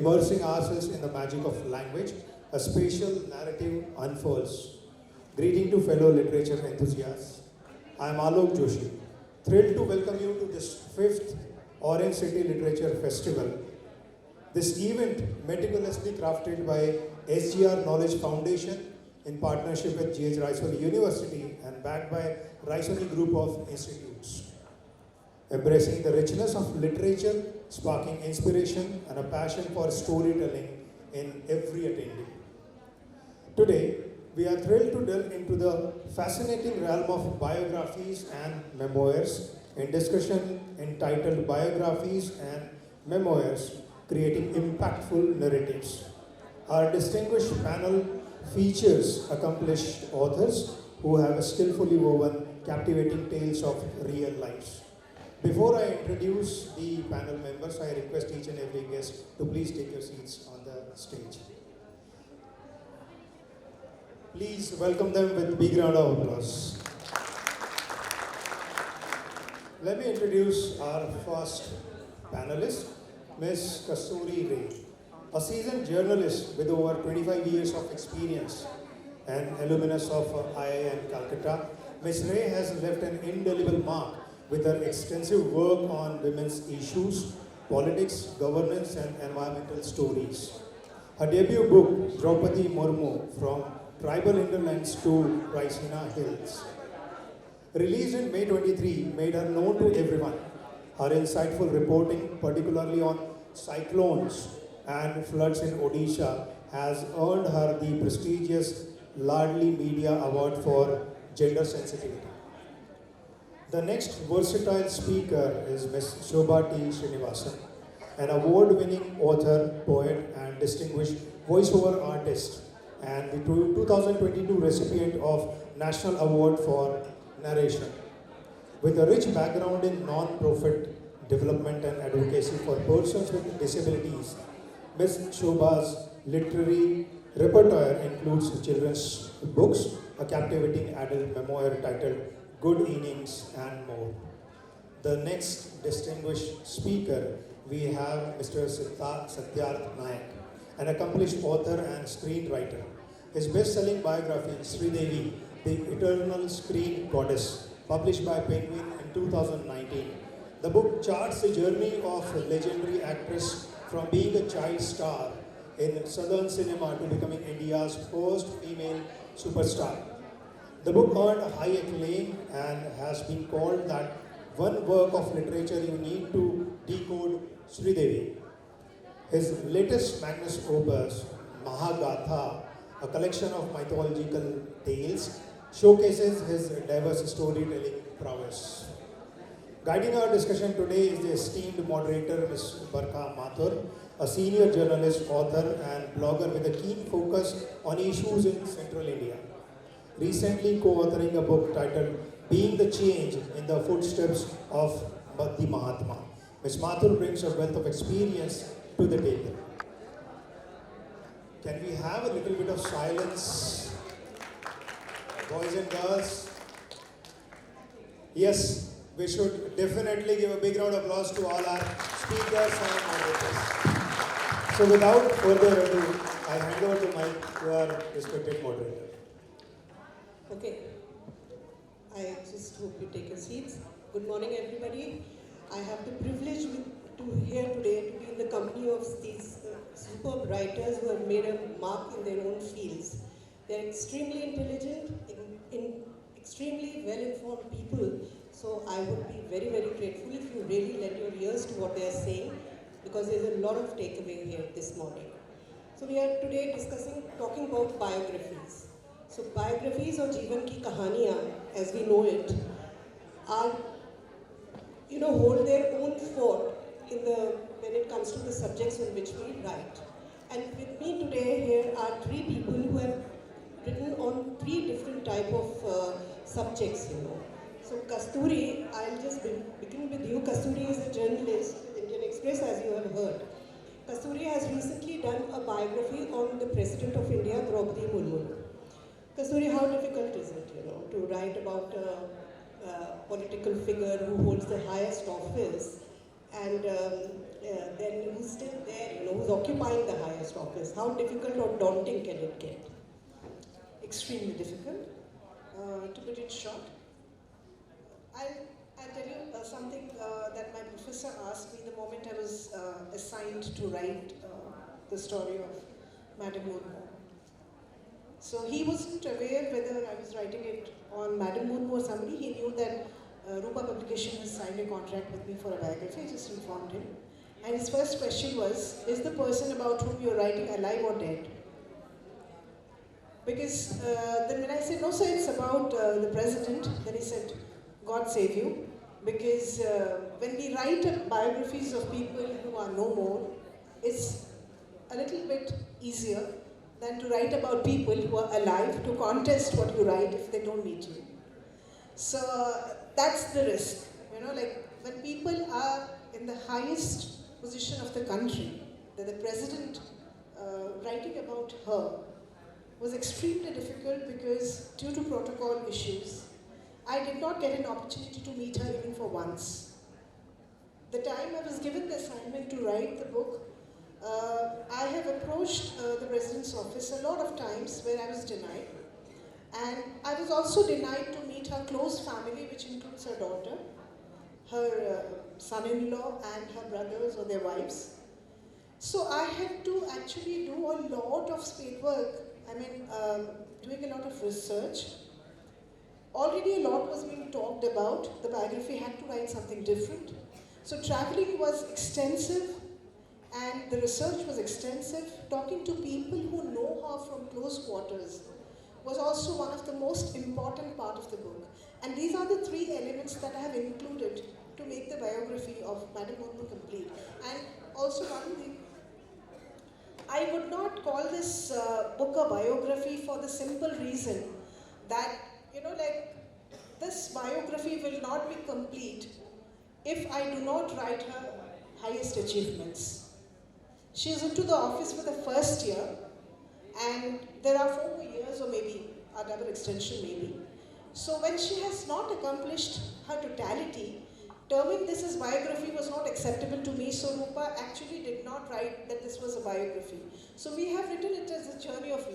immersing ourselves in the magic of language, a spatial narrative unfolds. Greeting to fellow literature enthusiasts. I am Alok Joshi, thrilled to welcome you to this 5th Orange City Literature Festival. This event, meticulously crafted by SGR Knowledge Foundation in partnership with G.H. Raisoni University and backed by Raisoni Group of Institutes. Embracing the richness of literature, sparking inspiration and a passion for storytelling in every attendee. Today, we are thrilled to delve into the fascinating realm of biographies and memoirs in discussion entitled Biographies and Memoirs, Creating Impactful Narratives. Our distinguished panel features accomplished authors who have skillfully woven captivating tales of real lives. Before I introduce the panel members, I request each and every guest to please take your seats on the stage. Please welcome them with a big round of applause. Let me introduce our first panelist, Ms. Kasturi Ray, a seasoned journalist with over 25 years of experience and alumnus of IIM Calcutta. Ms. Ray has left an indelible mark with her extensive work on women's issues, politics, governance, and environmental stories. Her debut book, Draupadi Murmu, From Tribal Hinterlands to Raisina Hills, released in May 23, made her known to everyone. Her insightful reporting, particularly on cyclones and floods in Odisha, has earned her the prestigious Ladli Media Award for Gender Sensitivity. The next versatile speaker is Ms. Shobha T. Srinivasan, an award-winning author, poet, and distinguished voiceover artist, and the 2022 recipient of National Award for Narration. With a rich background in non-profit development and advocacy for persons with disabilities, Ms. Shobha's literary repertoire includes children's books, a captivating adult memoir titled Good Innings, and more. The next distinguished speaker, we have Mr. Satyarth Nayak, an accomplished author and screenwriter. His best-selling biography, Sridevi, the Eternal Screen Goddess, published by Penguin in 2019. The book charts the journey of a legendary actress from being a child star in Southern cinema to becoming India's first female superstar. The book earned high acclaim and has been called that one work of literature you need to decode Sridevi. His latest magnus opus, Mahagatha, a collection of mythological tales, showcases his diverse storytelling prowess. Guiding our discussion today is the esteemed moderator, Ms. Barkha Mathur, a senior journalist, author, and blogger with a keen focus on issues in Central India. Recently co-authoring a book titled Being the Change in the Footsteps of the Mahatma. Ms. Mathur brings a wealth of experience to the table. Can we have a little bit of silence, boys and girls? Yes, we should definitely give a big round of applause to all our speakers and moderators. So without further ado, I hand over the mic to our respected moderator. Okay, I just hope you take your seats. Good morning, everybody. I have the privilege to here today to be in the company of these superb writers who have made a mark in their own fields. They're extremely intelligent, extremely well-informed people. So I would be very, very grateful if you really lend your ears to what they are saying, because there's a lot of takeaway here this morning. So we are today talking about biographies. So biographies or Jeevan ki kahaniyan, as we know it, are, hold their own fort when it comes to the subjects on which we write. And with me today here are 3 people who have written on 3 different type of subjects, So Kasturi, I'll just begin with you. Kasturi is a journalist with Indian Express, as you have heard. Kasturi has recently done a biography on the President of India, Draupadi Murmu. Kasturi, how difficult is it, to write about a political figure who holds the highest office and then who's still there, who's occupying the highest office. How difficult or daunting can it get? Extremely difficult. To put it short, I'll tell you something that my professor asked me the moment I was assigned to write the story of Madame Moonmore. So he wasn't aware whether I was writing it on Madame Moonmore or somebody. He knew that Rupa Publication has signed a contract with me for a biography. I just informed him. And his first question was, is the person about whom you're writing alive or dead? Because then when I said, no sir, it's about the president, then he said, God save you. Because when we write biographies of people who are no more, it's a little bit easier than to write about people who are alive to contest what you write if they don't meet you. So that's the risk. Like when people are in the highest position of the country, that the president writing about her was extremely difficult because due to protocol issues, I did not get an opportunity to meet her even for once. The time I was given the assignment to write the book, I have approached the president's office a lot of times where I was denied. And I was also denied to meet her close family, which includes her daughter, her son-in-law, and her brothers or their wives. So I had to actually do a lot of spade work. Doing a lot of research. Already a lot was being talked about. The biography had to write something different. So traveling was extensive and the research was extensive. Talking to people who know her from close quarters was also one of the most important part of the book. And these are the three elements that I have included to make the biography of Madame Moonmore complete. And also one thing, I would not call this book a biography for the simple reason that, this biography will not be complete if I do not write her highest achievements. She is into the office for the first year, and there are 4 more years, or maybe a double extension maybe. So when she has not accomplished her totality, terming this as biography was not acceptable to me, so Rupa actually did not write that this was a biography. So we have written it as a journey of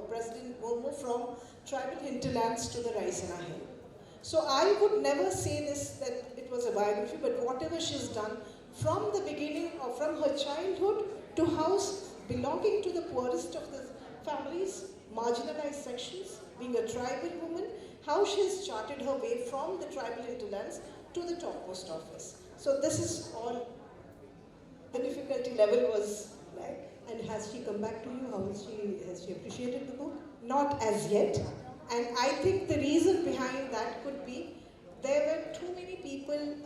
President Moonmore from tribal hinterlands to the Raisina Hill. So I would never say this, that it was a biography, but whatever she's done from the beginning or from her childhood to house belonging to the poorest of the families, marginalized sections, being a tribal woman, how she has charted her way from the tribal hinterlands to the top post office. So this is all the difficulty level was like. And has she come back to you? Has she appreciated the book? Not as yet. And I think the reason behind that could be there were too many people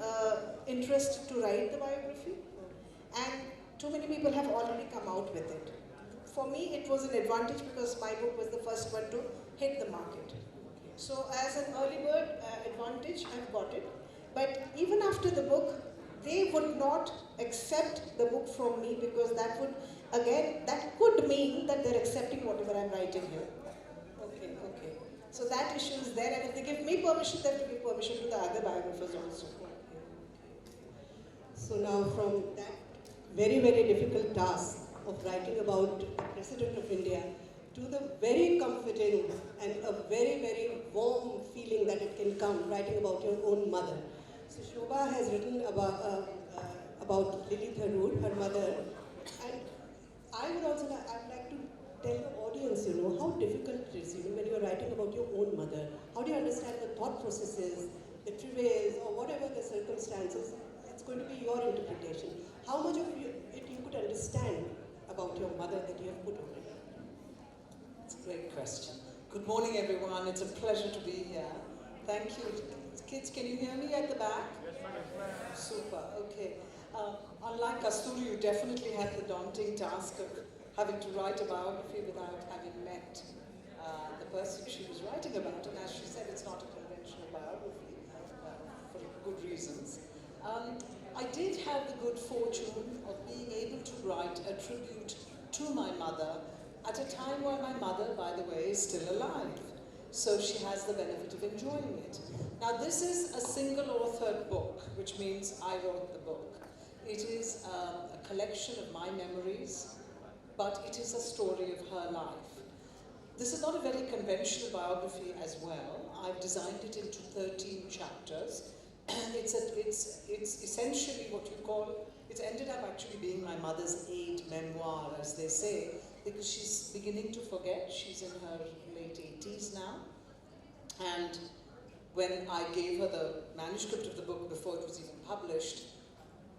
interested to write the biography, and too many people have already come out with it. For me, it was an advantage because my book was the first one to hit the market. So as an early bird advantage, I've got it. But even after the book, they would not accept the book from me because that could mean that they're accepting whatever I'm writing here. Okay. So that issue is there, and if they give me permission, they have to give permission to the other biographers also. So now from that very, very difficult task of writing about the President of India to the very comforting and a very, very warm feeling that it can come writing about your own mother. So Shobha has written about Lily Tharoor, her mother, and I would like to tell the audience, how difficult it is, when you are writing about your own mother. How do you understand the thought processes, the travails, or whatever the circumstances? It's going to be your interpretation. How much of it you could understand about your mother that you have put on it? It's a great question. Good morning, everyone. It's a pleasure to be here. Thank you. Kids, can you hear me at the back? Yes, super. Okay. Unlike Kasturi, you definitely had the daunting task of having to write a biography without having met the person she was writing about. And as she said, it's not a conventional biography for good reasons. I did have the good fortune of being able to write a tribute to my mother at a time when my mother, by the way, is still alive. So she has the benefit of enjoying it. Now this is a single authored book, which means I wrote the book. It is a collection of my memories, but it is a story of her life. This is not a very conventional biography as well. I've designed it into 13 chapters. It's essentially what you call, it's ended up actually being my mother's aid memoir, as they say, because she's beginning to forget. She's in her late 80s now. And when I gave her the manuscript of the book before it was even published,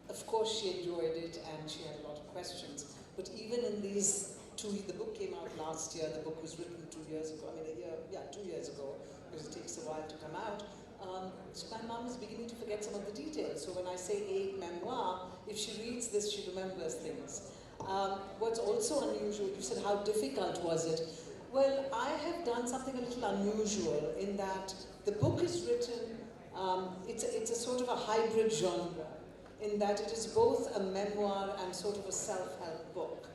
of course she enjoyed it and she had a lot of questions. But even in these the book came out last year, the book was written 2 years ago, 2 years ago, because it takes a while to come out. So my mom is beginning to forget some of the details. So when I say aid memoir, if she reads this, she remembers things. What's also unusual, you said how difficult was it? Well, I have done something a little unusual in that the book is written, it's a sort of a hybrid genre, in that it is both a memoir and sort of a self-help book.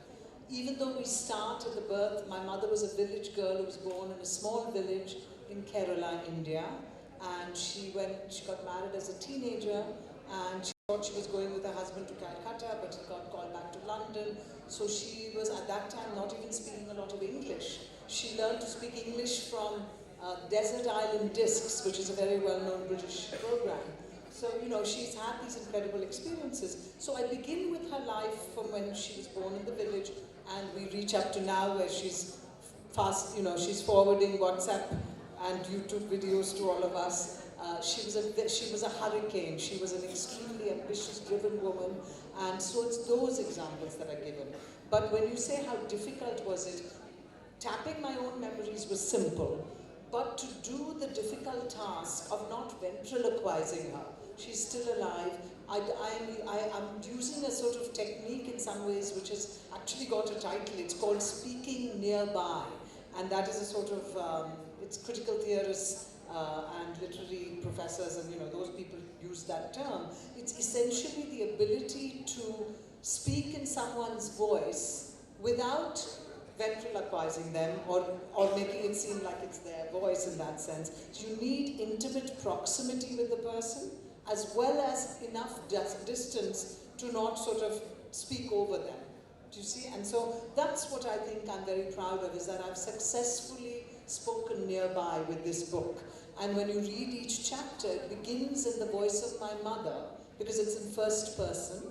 Even though we start at the birth, my mother was a village girl who was born in a small village in Kerala, India, and she got married as a teenager, and she thought she was going with her husband to Calcutta, but he got called back to London. So she was at that time not even speaking a lot of English. She learned to speak English from Desert Island Discs, which is a very well-known British program. So, she's had these incredible experiences. So I begin with her life from when she was born in the village, and we reach up to now where she's she's forwarding WhatsApp and YouTube videos to all of us. She was a hurricane. She was an extremely ambitious, driven woman, and so it's those examples that are given. But when you say how difficult was it, tapping my own memories was simple, but to do the difficult task of not ventriloquizing her, she's still alive. I'm using a sort of technique in some ways which has actually got a title. It's called speaking nearby, and that is a sort of, it's critical theorists and literary professors and those people use that term. It's essentially the ability to speak in someone's voice without ventriloquizing them or making it seem like it's their voice in that sense. So you need intimate proximity with the person, as well as enough distance to not sort of speak over them. Do you see? And so that's what I think I'm very proud of, is that I've successfully spoken nearby with this book. And when you read each chapter, it begins in the voice of my mother, because it's in first person.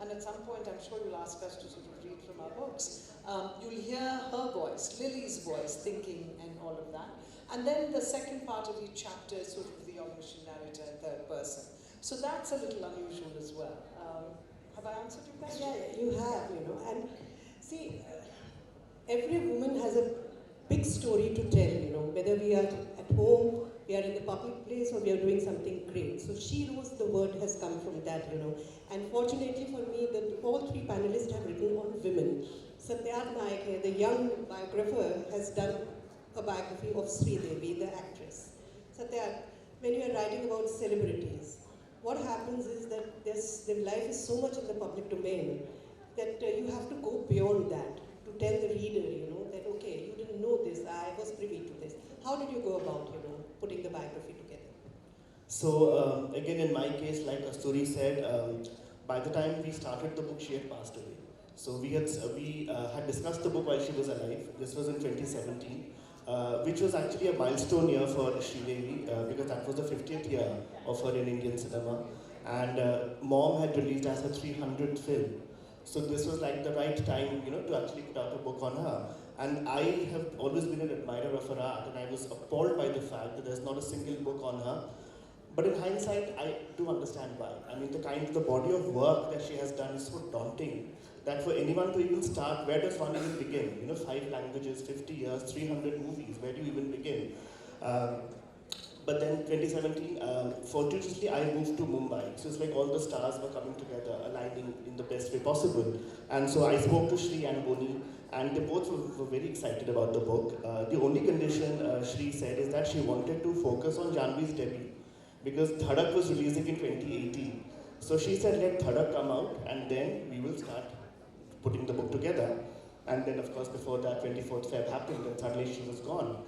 And at some point, I'm sure you'll ask us to sort of read from our books. You'll hear her voice, Lily's voice, thinking and all of that. And then the second part of each chapter is sort of the omniscient narrator in third person. So that's a little unusual as well. Have I answered your question? Yeah, you have, and see, every woman has a big story to tell, whether we are at home, we are in the public place, or we are doing something great. So She Rose, the word has come from that, And fortunately for me, all three panelists have written on women. Satyarth Nayak, the young biographer, has done a biography of Sridevi, the actress. Satyarth, when you are writing about celebrities, what happens is that their life is so much in the public domain that you have to go beyond that to tell the reader, that okay, you didn't know this, I was privy to this. How did you go about, putting the biography together? So again, in my case, like Kasturi said, by the time we started the book, she had passed away. So we had discussed the book while she was alive. This was in 2017. Which was actually a milestone year for Sridevi because that was the 50th year of her in Indian cinema, and Mom had released as her 300th film. So this was like the right time, to actually put out a book on her. And I have always been an admirer of her art, and I was appalled by the fact that there's not a single book on her. But in hindsight, I do understand why. I mean, the body of work that she has done is so daunting that for anyone to even start, where does one even begin? 5 languages, 50 years, 300 movies, where do you even begin? But then 2017, fortuitously, I moved to Mumbai. So it's like all the stars were coming together, aligning in the best way possible. And so I spoke to Shri and Boni, and they both were very excited about the book. The only condition Shri said is that she wanted to focus on Janvi's debut, because Dhadak was releasing in 2018. So she said, let Dhadak come out, and then we will start putting the book together. And then, of course, before that, 24th Feb happened, and suddenly she was gone.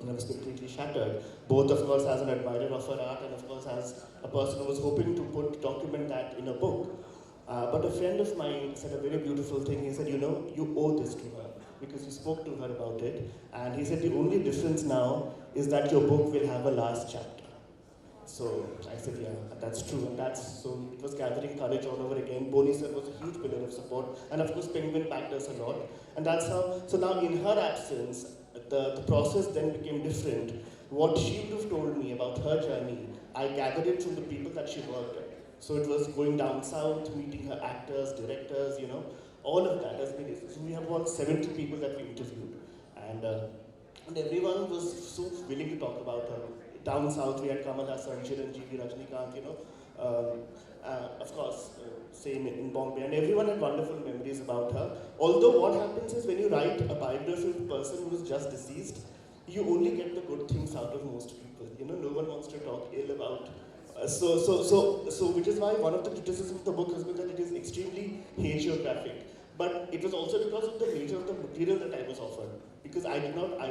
And I was completely shattered. Both, of course, as an admirer of her art, and of course, as a person who was hoping to document that in a book. But a friend of mine said a very beautiful thing. He said, you know, you owe this to her because you spoke to her about it. And he said, the only difference now is that your book will have a last chapter. So I said, yeah, that's true. And so it was gathering courage all over again. Boni sir was a huge pillar of support. And of course, Penguin backed us a lot. And that's how, so now in her absence, the process then became different. What she would have told me about her journey, I gathered it from the people that she worked with. So it was going down south, meeting her actors, directors, you know, all of that. So we have about 70 people that we interviewed. And everyone was so willing to talk about her. Down south, we had Kamal Hassan, Chiranjeevi, Rajnikant, you know. Of course, same in Bombay. And everyone had wonderful memories about her. Although what happens is when you write a biography of a person who is just deceased, you only get the good things out of most people. You know, no one wants to talk ill about. So which is why one of the criticisms of the book has been that it is extremely hagiographic. But it was also because of the nature of the material that I was offered. Because I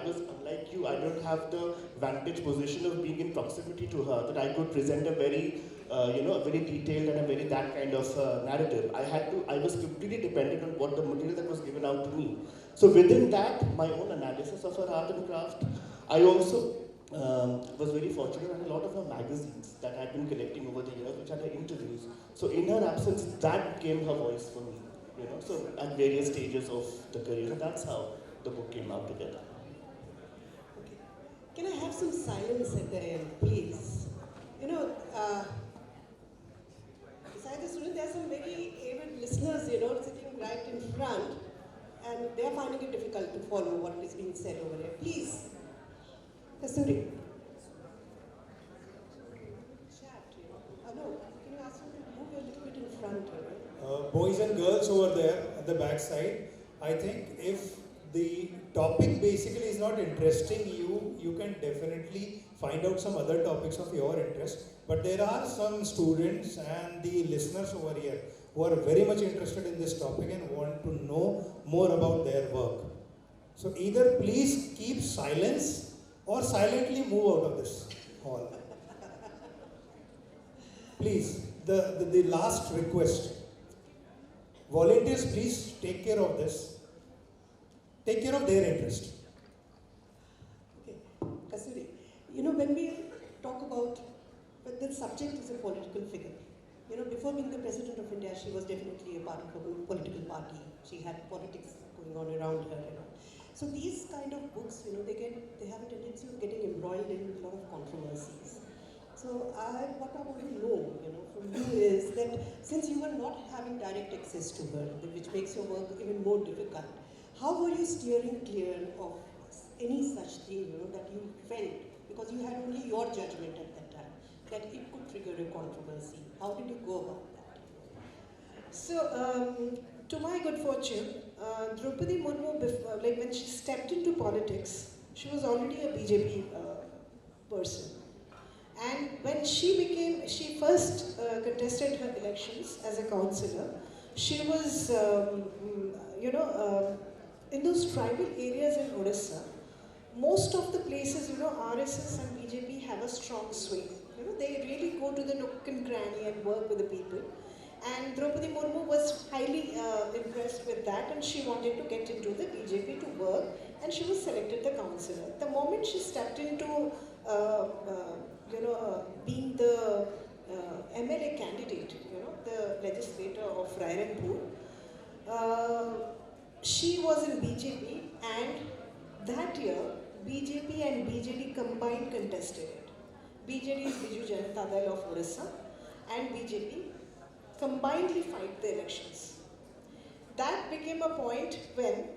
was unlike you, I don't have the vantage position of being in proximity to her, that I could present a very, a very detailed and a very that kind of narrative. I was completely dependent on what the material that was given out to me. So within that, my own analysis of her art and craft, I also was very fortunate and a lot of her magazines that I've been collecting over the years, which had her interviews. So in her absence, that became her voice for me, you know, so at various stages of the career. And that's how the book came out together. Okay. Can I have some silence at the end, please? You know, besides the student, there are some very avid listeners, you know, sitting right in front, and they are finding it difficult to follow what is being said over here. Please. Kasturi. Chat, you know. No, can you ask them to move a little bit in front? Boys and girls over there at the back side, I think if the topic basically is not interesting you, you can definitely find out some other topics of your interest. But there are some students and the listeners over here who are very much interested in this topic and want to know more about their work. So either please keep silence or silently move out of this hall. Please, the last request. Volunteers, please take care of this. Take care of their interest. Okay, Kasturi, you know, when we talk about, but the subject is a political figure. You know, before being the President of India, she was definitely a part of a political party. She had politics going on around her, you know. So these kind of books, you know, they have a tendency of getting embroiled in a lot of controversies. So what I want to know, you know, from you is that since you were not having direct access to her, which makes your work even more difficult, how were you steering clear of any such thing, you know, that you felt, because you had only your judgment at that time, that it could trigger a controversy? How did you go about that? So, to my good fortune, Draupadi Murmu, like when she stepped into politics, she was already a BJP person. And when she first contested her elections as a councillor, she was, in those tribal areas in Odisha, most of the places, you know, RSS and BJP have a strong swing. You know, they really go to the nook and cranny and work with the people. And Draupadi Murmu was highly impressed with that, and she wanted to get into the BJP to work, and she was selected the councillor. The moment she stepped into, being the MLA candidate, you know, the legislator of Rairanpur, she was in BJP, and that year, BJP and BJD combined contested it. BJD is Biju Janata Dal of Odisha, and BJP combinedly fight the elections. That became a point when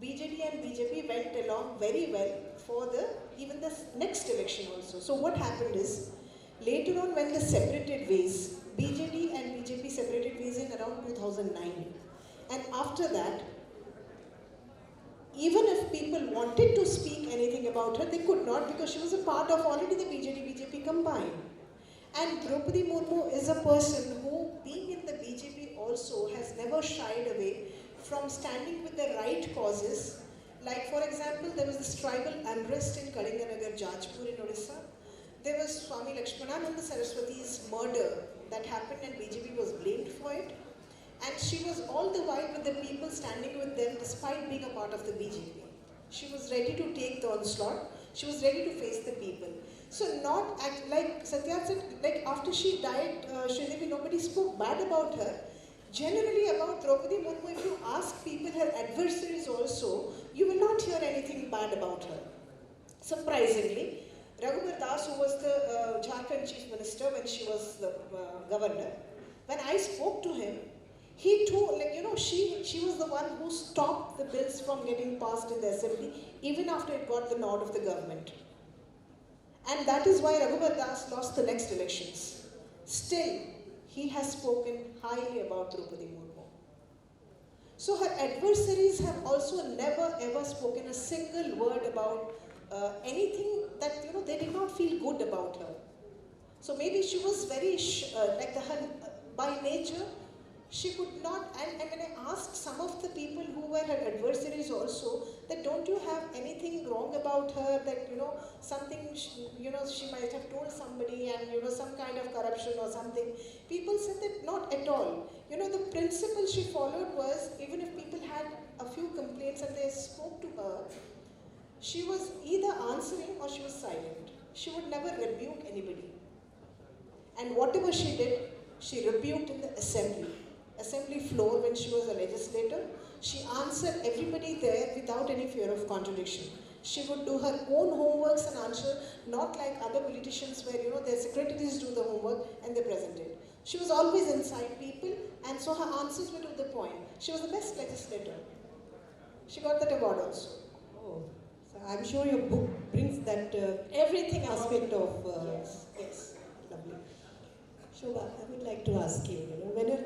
BJD and BJP went along very well for even the next election also. So what happened is, later on when they separated ways, BJD and BJP separated ways in around 2009. And after that, even if people wanted to speak anything about her, they could not, because she was a part of already the BJP combined. And Draupadi Murmu is a person who, being in the BJP also, has never shied away from standing with the right causes. Like, for example, there was this tribal unrest in Kalinganagar, Jajpur in Odisha. There was Swami Lakshmanananda Saraswati's murder that happened, and BJP was blamed for it. And she was all the while with the people, standing with them despite being a part of the BJP. She was ready to take the onslaught. She was ready to face the people. So like Satyarth said, like after she died, Sridevi, nobody spoke bad about her. Generally about Draupadi Murmu, if you ask people, her adversaries also, you will not hear anything bad about her. Surprisingly, Raghubar Das, who was the Jharkhand Chief Minister when she was the governor, when I spoke to him, he told, like, you know, she was the one who stopped the bills from getting passed in the assembly, even after it got the nod of the government. And that is why Raghubar Das lost the next elections. Still, he has spoken highly about Draupadi Murmu. So her adversaries have also never ever spoken a single word about anything that, you know, they did not feel good about her. So maybe she was very, by nature, she could not, and when I asked some of the people who were her adversaries also, that don't you have anything wrong about her, that, you know, something, she might have told somebody and, you know, some kind of corruption or something. People said that not at all. You know, the principle she followed was, even if people had a few complaints and they spoke to her, she was either answering or she was silent. She would never rebuke anybody. And whatever she did, she rebuked in the assembly floor when she was a legislator. She answered everybody there without any fear of contradiction. She would do her own homeworks and answer, not like other politicians where, you know, their secretaries do the homework and they present it. She was always inside people, and so her answers were to the point. She was the best legislator. She got that award also. Oh, so I'm sure your book brings that Everything aspect of yes. lovely. Shobha, I would like to ask you, you know, when a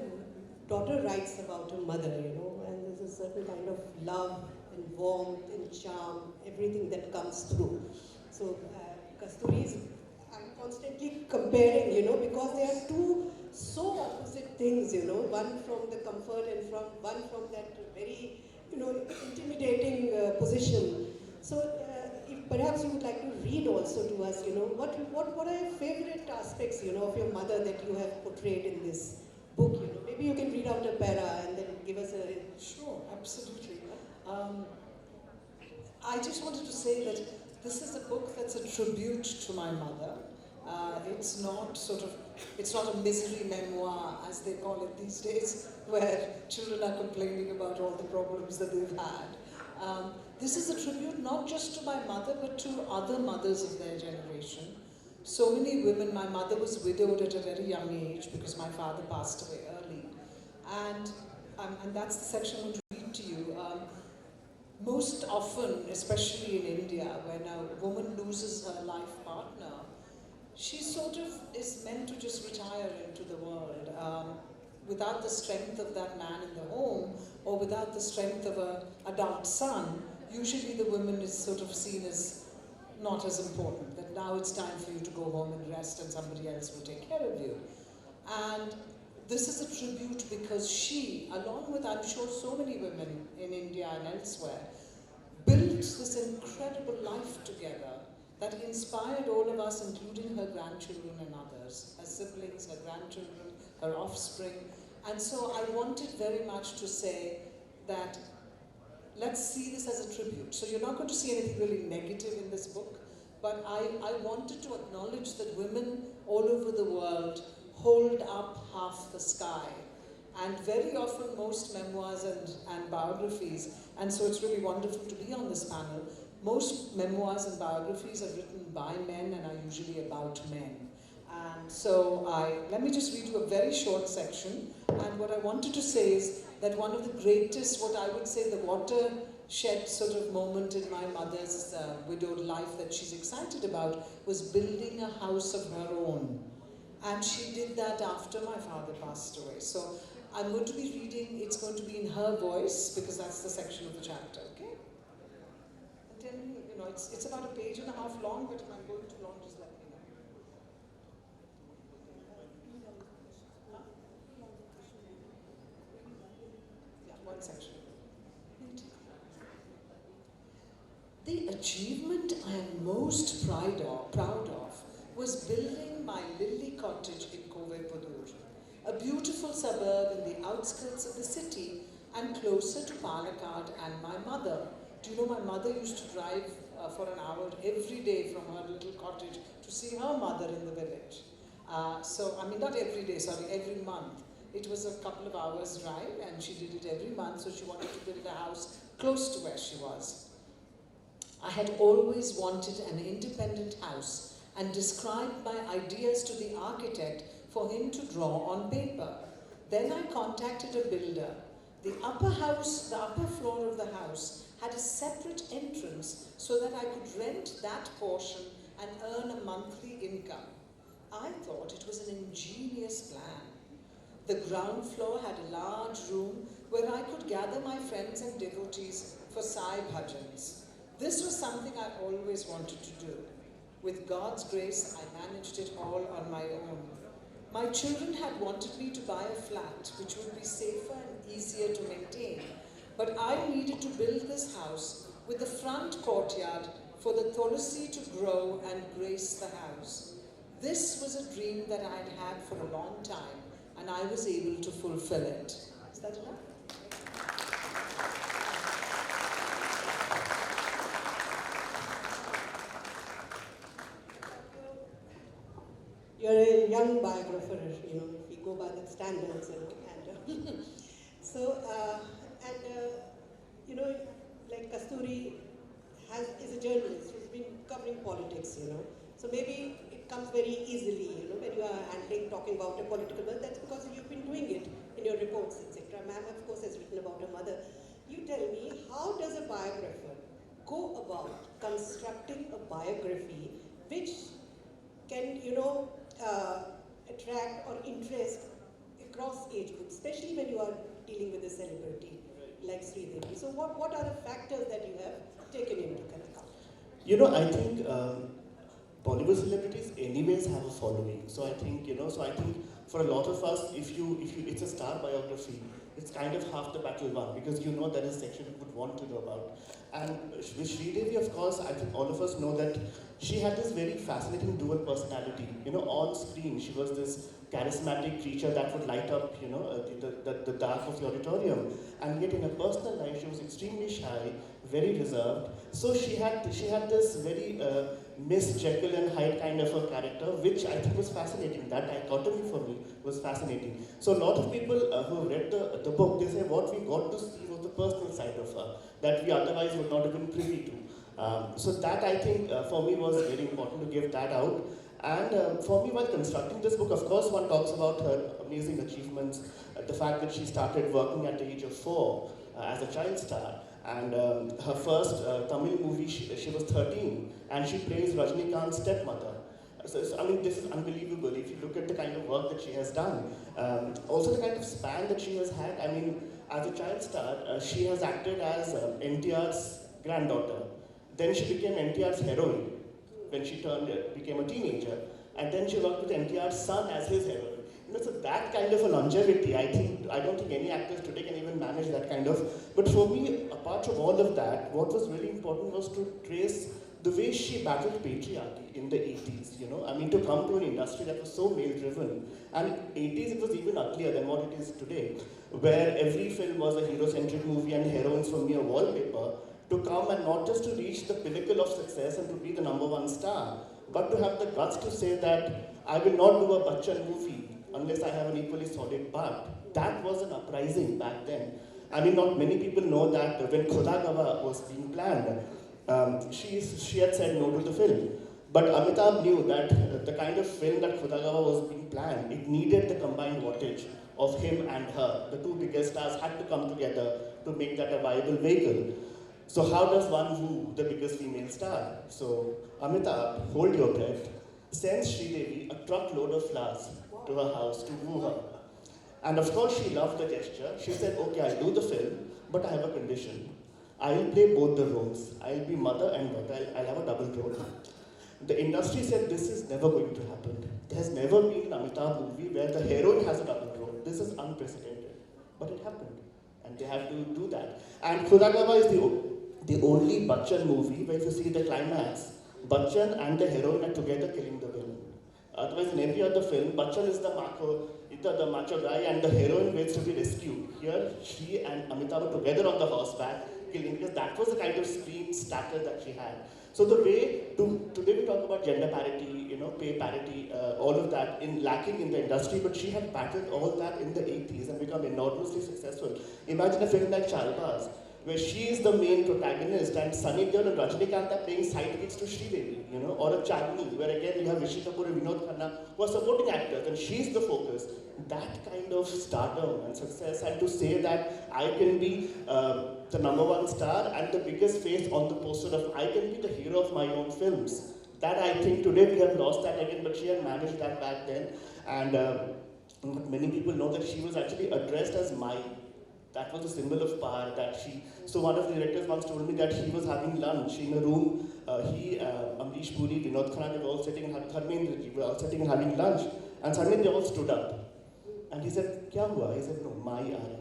daughter writes about her mother, you know, and there's a certain kind of love and warmth and charm, everything that comes through. So Kasturi is, I'm constantly comparing, you know, because they are two so opposite things, you know, one from the comfort and one from that very, you know, intimidating position. So if perhaps you would like to read also to us, you know, what are your favorite aspects, you know, of your mother that you have portrayed in this book, you know? Maybe you can read out a para and then give us a... Sure, absolutely. I just wanted to say that this is a book that's a tribute to my mother. It's not a misery memoir, as they call it these days, where children are complaining about all the problems that they've had. This is a tribute not just to my mother, but to other mothers of their generation. So many women, my mother was widowed at a very young age because my father passed away early. And that's the section I'm going to read to you. Most often, especially in India, when a woman loses her life partner, she sort of is meant to just retire into the world without the strength of that man in the home, or without the strength of an adult son. Usually the woman is sort of seen as not as important, that now it's time for you to go home and rest and somebody else will take care of you. And this is a tribute because she, along with I'm sure so many women in India and elsewhere, built this incredible life together that inspired all of us, including her grandchildren and others, her siblings, her grandchildren, her offspring. And so I wanted very much to say that let's see this as a tribute. So you're not going to see anything really negative in this book, but I wanted to acknowledge that women all over the world hold up half the sky. And very often most memoirs and biographies, and so it's really wonderful to be on this panel, most memoirs and biographies are written by men and are usually about men. And so let me just read you a very short section. And what I wanted to say is that one of the greatest, what I would say the watershed sort of moment in my mother's widowed life that she's excited about was building a house of her own. And she did that after my father passed away. So I'm going to be reading, it's going to be in her voice because that's the section of the chapter, okay? And tell me, you know, it's about a page and a half long, but if I'm going too long, just let me know. Yeah, one section. The achievement I am most proud of was building my lily cottage in Kovepadur, a beautiful suburb in the outskirts of the city and closer to Palakkad and my mother. Do you know my mother used to drive for an hour every day from her little cottage to see her mother in the village. Not every day, sorry, every month. It was a couple of hours drive and she did it every month, so she wanted to build a house close to where she was. I had always wanted an independent house and described my ideas to the architect for him to draw on paper. Then I contacted a builder. The upper floor of the house had a separate entrance so that I could rent that portion and earn a monthly income. I thought it was an ingenious plan. The ground floor had a large room where I could gather my friends and devotees for Sai bhajans. This was something I always wanted to do. With God's grace, I managed it all on my own. My children had wanted me to buy a flat which would be safer and easier to maintain, but I needed to build this house with the front courtyard for the tulsi to grow and grace the house. This was a dream that I had had for a long time, and I was able to fulfill it. Is that enough? You're a young biographer, if we go by the standards, and like Kasturi is a journalist who's been covering politics, So maybe it comes very easily, when you are talking about a political world. That's because you've been doing it in your reports, etc. Ma'am, of course, has written about her mother. You tell me, how does a biographer go about constructing a biography which can, attract or interest across age groups, especially when you are dealing with a celebrity like Sridevi. So what are the factors that you have taken into account? I think Bollywood celebrities anyways have a following. So I think, for a lot of us, if it's a star biography, it's kind of half the battle won, because that is a section you would want to know about. And with Sridevi, of course, I think all of us know that she had this very fascinating dual personality. On screen, she was this charismatic creature that would light up, the dark of the auditorium. And yet in her personal life, she was extremely shy, very reserved. So she had this very Miss Jekyll and Hyde kind of a character, which I think was fascinating. That dichotomy for me was fascinating. So a lot of people who read the book, they say what we got to see was the personal side of her that we otherwise would not have been privy to. So that I think for me was very important to give that out. And for me, while constructing this book, of course, one talks about her amazing achievements, the fact that she started working at the age of 4 as a child star. And her first Tamil movie, she was 13, and she plays Rajnikant's stepmother. So, this is unbelievable if you look at the kind of work that she has done. Also the kind of span that she has had. As a child star, she has acted as NTR's granddaughter. Then she became NTR's heroine when she became a teenager. And then she worked with NTR's son as his heroine. So that kind of a longevity, I don't think any actors today can even manage that kind of. But for me, apart from all of that, what was really important was to trace the way she battled patriarchy in the 80s, to come to an industry that was so male-driven. And 80s, it was even uglier than what it is today, where every film was a hero-centric movie and heroines were mere wallpaper, to come and not just to reach the pinnacle of success and to be the #1 star, but to have the guts to say that I will not do a Bachchan movie unless I have an equally solid part. That was an uprising back then. Not many people know that when Khuda Gawah was being planned, she had said no to the film. But Amitabh knew that the kind of film that Khuda Gawah was being planned, it needed the combined wattage of him and her. The two biggest stars had to come together to make that a viable vehicle. So how does one woo the biggest female star? So Amitabh, hold your breath, sends Sridevi a truckload of flowers to her house to woo her. And of course she loved the gesture. She said, okay, I'll do the film, but I have a condition. I'll play both the roles. I'll be mother and daughter. I'll have a double role. The industry said this is never going to happen. There's never been an Amitabh movie where the heroine has a double role. This is unprecedented. But it happened. And they have to do that. And Khuda Gawah is the only Bachchan movie where if you see the climax, Bachchan and the heroine are together killing the villain. Otherwise, in every other film, Bachchan is the marco, the macho guy, and the heroine waits to be rescued. Here, she and Amitabh were together on the horseback, killing, because that was the kind of screen stature that she had. So the way today we talk about gender parity, pay parity, all of that lacking in the industry, but she had battled all that in the 80s and become enormously successful. Imagine a film like Chalbaz, where she is the main protagonist and Sunny Deol and Rajinikanth are playing sidekicks to Sridevi, or a Chandni, where again you have Rishi Kapoor and Vinod Khanna who are supporting actors and she's the focus. That kind of stardom and success, and to say that I can be the #1 star and the biggest face on the poster of I can be the hero of my own films. That I think today we have lost that again, but she had managed that back then. And many people know that she was actually addressed as Mai. That was a symbol of power that she... So one of the directors once told me that he was having lunch in a room. Amrish Puri, Vinod Khanna, they were all sitting and having lunch. And suddenly they all stood up. And he said, "Kya hua?" He said, "No, Mai aa rahi."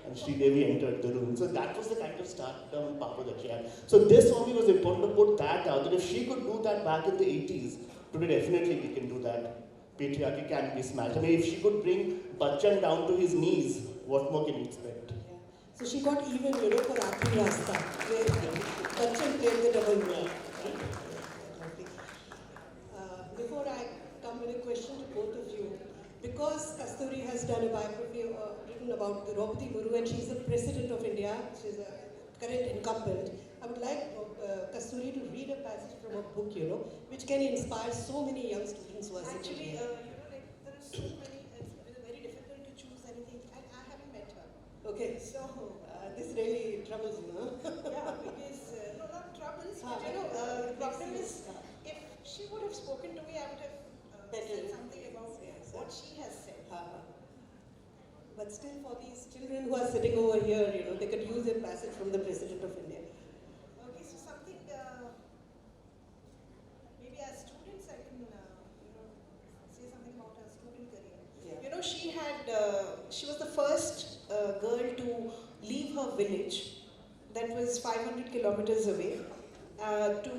And Sridevi entered the room. So that was the kind of stardom and power that she had. So this for me was important to put that out. That if she could do that back in the 80s, today definitely we can do that. Patriarchy can be smashed. I mean, if she could bring Bachchan down to his knees, what more can you expect? Yeah. So she got even, for Aaphi Rasta, where Bachchan played the double role. Before I come with a question to both of you, because Kasturi has done a biography written about Draupadi Murmu, and she's the President of India, she's a current incumbent, I would like Kasturi to read a passage from a book, which can inspire so many young students who are sitting here. There are so many, it's very difficult to choose anything, and I haven't met her. Okay, so this really troubles you, huh? Yeah, because, no, not troubles, but the problem is, if she would have spoken to me, I would have said something about what she has said. But still, for these children who are sitting over here, they could use a passage from the President of India. Okay, so something, maybe as students I can, say something about her student career. Yeah. She was the first girl to leave her village that was 500 kilometers away to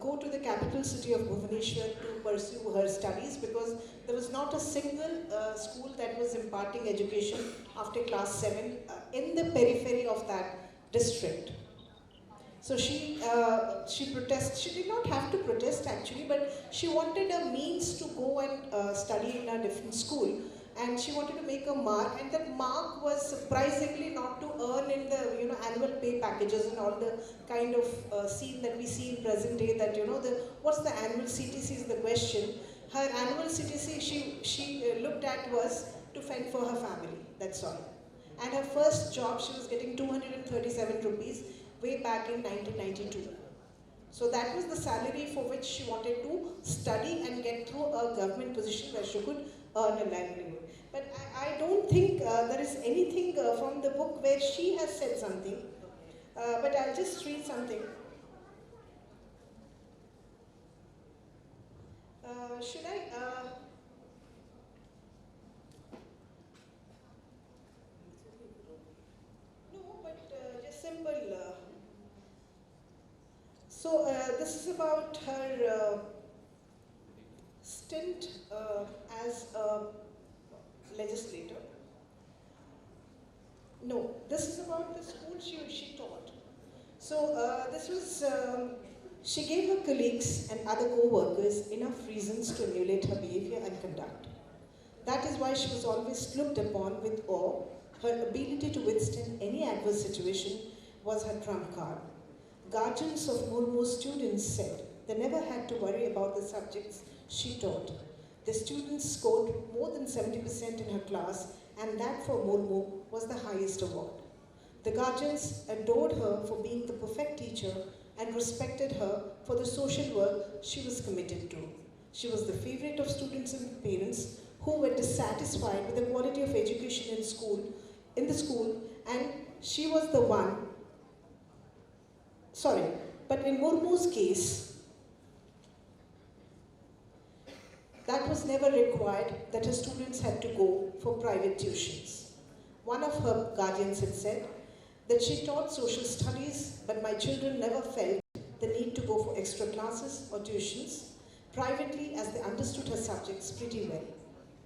go to the capital city of Bhubaneswar to pursue her studies, because there was not a single school that was imparting education after class 7 in the periphery of that district. So she did not have to protest actually, but she wanted a means to go and study in a different school. And she wanted to make a mark, and that mark was surprisingly not to earn in the annual pay packages and all the kind of scene that we see in present day. That what's the annual CTC is the question. Her annual CTC she looked at was to fend for her family. That's all. And her first job she was getting 237 rupees way back in 1992. So that was the salary for which she wanted to study and get through a government position where she could earn a livelihood. But I don't think there is anything from the book where she has said something. But I'll just read something. Should I? No, but just simple. So this is about her stint as a legislator. No, this is about the school she taught. So this was, she gave her colleagues and other co-workers enough reasons to emulate her behavior and conduct. That is why she was always looked upon with awe. Her ability to withstand any adverse situation was her trump card. Guardians of Murmu's students said they never had to worry about the subjects she taught. The students scored more than 70% in her class, and that for Murmu was the highest award. The guardians adored her for being the perfect teacher and respected her for the social work she was committed to. She was the favorite of students and parents who were dissatisfied with the quality of education in the school, and she was the one. But in Murmu's case, that was never required, that her students had to go for private tuitions. One of her guardians had said that she taught social studies, but my children never felt the need to go for extra classes or tuitions privately, as they understood her subjects pretty well.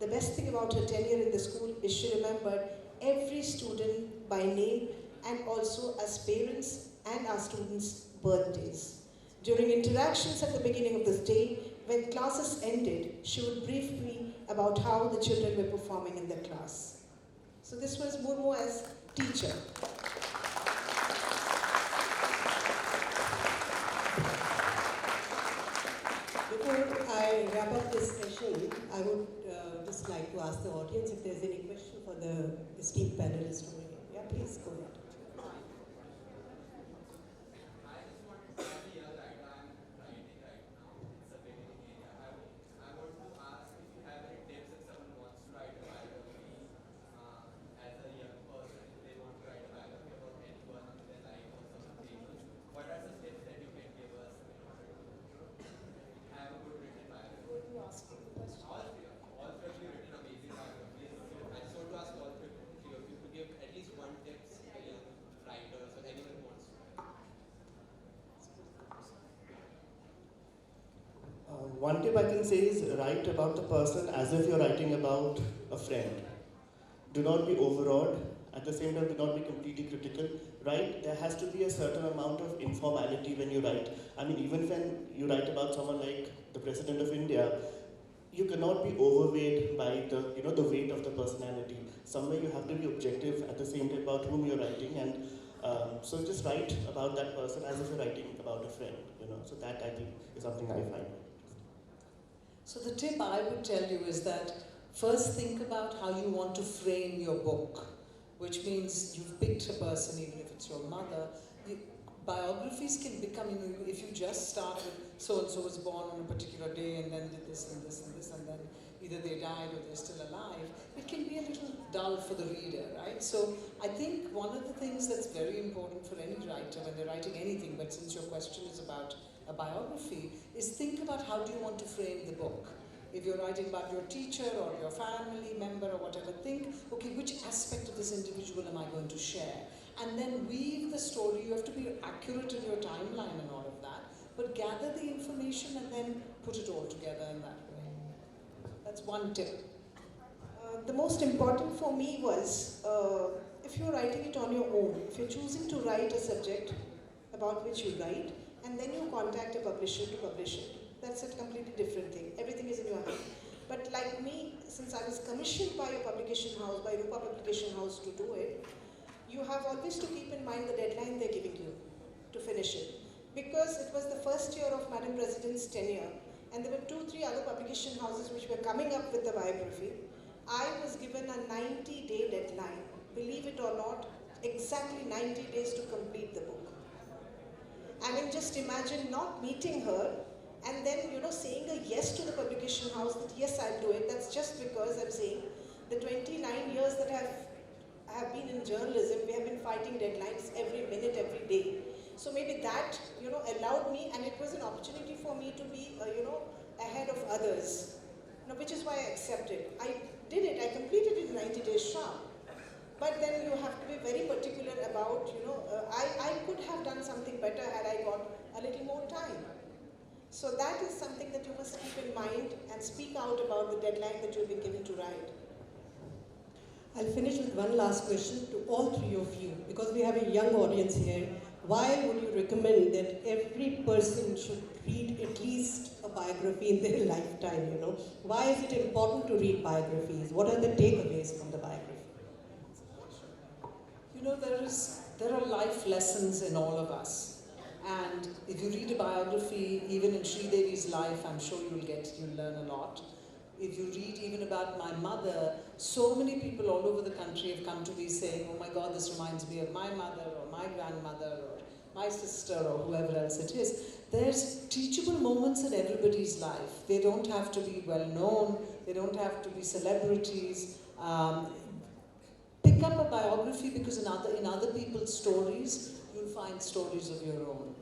The best thing about her tenure in the school is she remembered every student by name and also as parents and our students' birthdays. During interactions at the beginning of the day, when classes ended, she would brief me about how the children were performing in the class. So this was Murmu as teacher. Before I wrap up this session, I would just like to ask the audience if there's any question for the esteemed panelists over here. Yeah, please go ahead. One tip I can say is write about the person as if you're writing about a friend. Do not be overawed. At the same time, do not be completely critical. Write, there has to be a certain amount of informality when you write. I mean, even when you write about someone like the President of India, you cannot be overweight by the weight of the personality. Somewhere you have to be objective at the same time about whom you're writing, and so just write about that person as if you're writing about a friend. So that I think is something I find. So the tip I would tell you is that first think about how you want to frame your book, which means you've picked a person, even if it's your mother. Biographies can become, if you just start with so-and-so was born on a particular day and then did this and this and this and then either they died or they're still alive, it can be a little dull for the reader, right? So I think one of the things that's very important for any writer when they're writing anything, but since your question is about a biography, is think about how do you want to frame the book. If you're writing about your teacher or your family member or whatever, think, okay, which aspect of this individual am I going to share? And then weave the story. You have to be accurate in your timeline and all of that, but gather the information and then put it all together in that way. That's one tip. The most important for me was, if you're writing it on your own, if you're choosing to write a subject about which you write, and then you contact a publisher to publish it, that's a completely different thing. Everything is in your hand. But like me, since I was commissioned by a publication house, by Rupa Publication House to do it, you have always to keep in mind the deadline they're giving you to finish it. Because it was the first year of Madam President's tenure, and there were 2-3 other publication houses which were coming up with the biography. I was given a 90-day deadline. Believe it or not, exactly 90 days to complete the book. I mean, just imagine not meeting her and then, saying a yes to the publication house that yes, I'll do it. That's just because I'm saying the 29 years that I have been in journalism, we have been fighting deadlines every minute, every day. So maybe that, allowed me, and it was an opportunity for me to be, ahead of others, which is why I accepted. I did it, I completed it in 90 days sharp. But then you have to be very particular about, I could have done something better had I got a little more time. So that is something that you must keep in mind and speak out about the deadline that you've been given to write. I'll finish with one last question to all three of you, because we have a young audience here. Why would you recommend that every person should read at least a biography in their lifetime, Why is it important to read biographies? What are the takeaways from the biography? There are life lessons in all of us. And if you read a biography, even in Sridevi's life, I'm sure you'll learn a lot. If you read even about my mother, so many people all over the country have come to me saying, oh my God, this reminds me of my mother or my grandmother or my sister or whoever else it is. There's teachable moments in everybody's life. They don't have to be well known. They don't have to be celebrities. Pick up a biography because in other people's stories, you'll find stories of your own.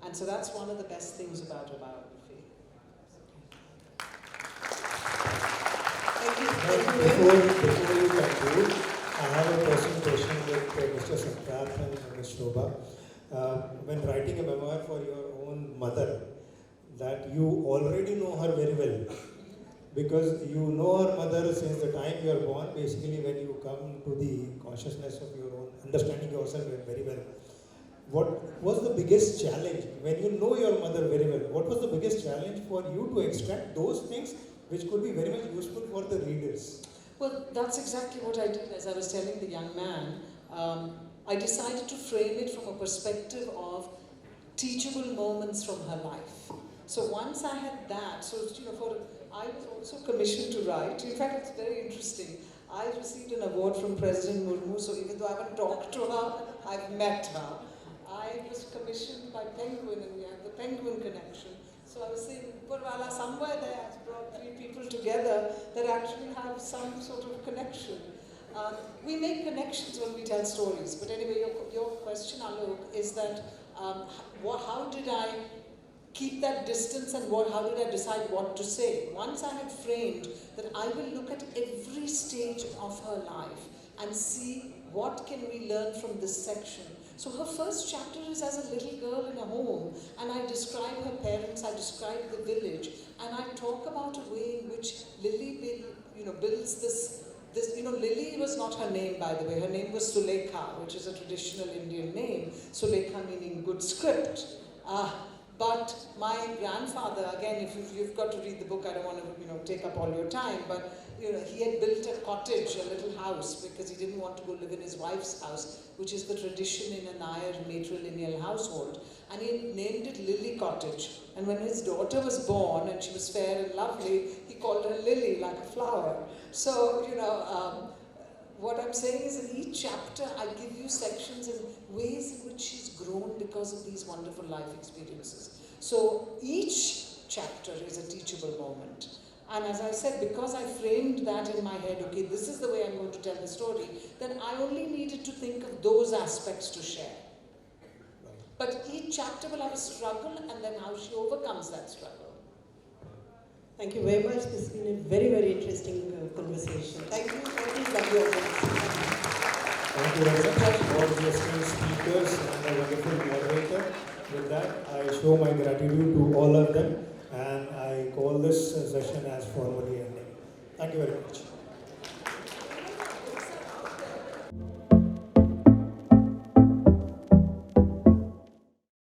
And so that's one of the best things about a biography. Thank you. Before you conclude, I have a presentation with Mr. Satyarth and Ms. Shobha. When writing a memoir for your own mother, that you already know her very well, because you know our mother since the time you are born, basically when you come to the consciousness of your own, understanding yourself very well. What was the biggest challenge when you know your mother very well? What was the biggest challenge for you to extract those things which could be very much useful for the readers? Well, that's exactly what I did. As I was telling the young man, I decided to frame it from a perspective of teachable moments from her life. So once I had that, I was also commissioned to write. In fact, it's very interesting. I received an award from President Murmu, so even though I haven't talked to her, I've met her. I was commissioned by Penguin, and we have the Penguin connection. So I was saying, Purwala, somewhere there has brought three people together that actually have some sort of connection. We make connections when we tell stories. But anyway, your question, Alok, is that how did I keep that distance and how did I decide what to say? Once I had framed that I will look at every stage of her life and see what can we learn from this section. So her first chapter is as a little girl in a home, and I describe her parents, I describe the village, and I talk about a way in which Lily builds this. Lily was not her name, by the way. Her name was Sulekha, which is a traditional Indian name. Sulekha meaning good script. But my grandfather, again, if you've got to read the book, I don't want to take up all your time, but he had built a cottage, a little house, because he didn't want to go live in his wife's house, which is the tradition in a Nair matrilineal household. And he named it Lily Cottage. And when his daughter was born, and she was fair and lovely, he called her Lily, like a flower. So, what I'm saying is in each chapter, I give you sections and ways in which she's grown because of these wonderful life experiences. So each chapter is a teachable moment. And as I said, because I framed that in my head, okay, this is the way I'm going to tell the story, then I only needed to think of those aspects to share. But each chapter will have a struggle and then how she overcomes that struggle. Thank you very much. This has been a very, very interesting conversation. Thank you. Please love your audience. Thank you very much for the esteemed speakers and a wonderful moderator. With that, I show my gratitude to all of them, and I call this session as formally ending. Thank you very much.